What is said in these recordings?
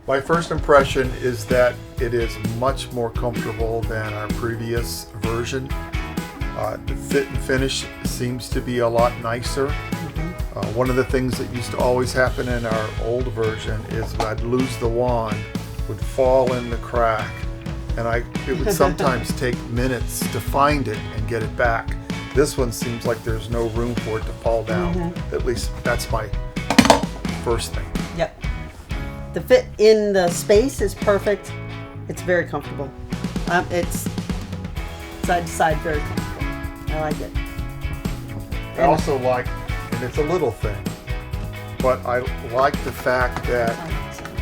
My first impression is that it is much more comfortable than our previous version. The fit and finish seems to be a lot nicer. One of the things that used to always happen in our old version is I'd lose the wand, would fall in the crack, and it would sometimes take minutes to find it and get it back. This one seems like there's no room for it to fall down. At least that's my first thing. Yep. The fit in the space is perfect. It's very comfortable. It's side to side, very comfortable. I like it. I also like, and it's a little thing, but I like the fact that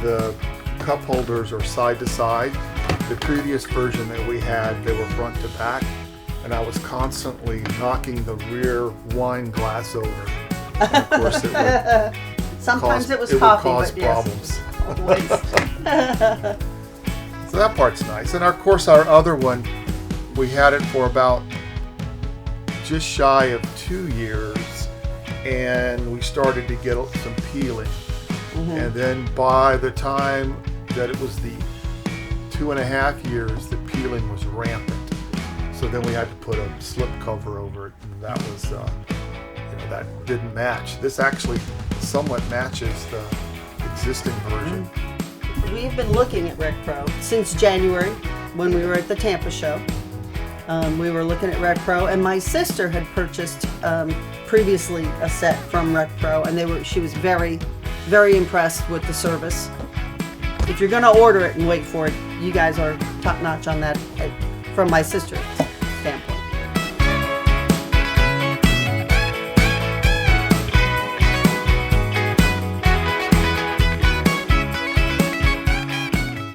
the cup holders are side to side. The previous version that we had, they were front to back, and I was constantly knocking the rear wine glass over. And of course, it would Sometimes it was would coffee, cause but yes. problems. Always. So that part's nice. And of course, our other one, we had it for about just shy of 2 years, and we started to get some peeling. And then by the time that it was the 2.5 years, the peeling was rampant. So then we had to put a slip cover over it, and that was, that didn't match. This actually somewhat matches the existing version. We've been looking at RecPro since January when we were at the Tampa show. We were looking at RecPro, and my sister had purchased previously a set from RecPro, and she was very, very impressed with the service. If you're going to order it and wait for it, you guys are top notch on that from my sister's standpoint.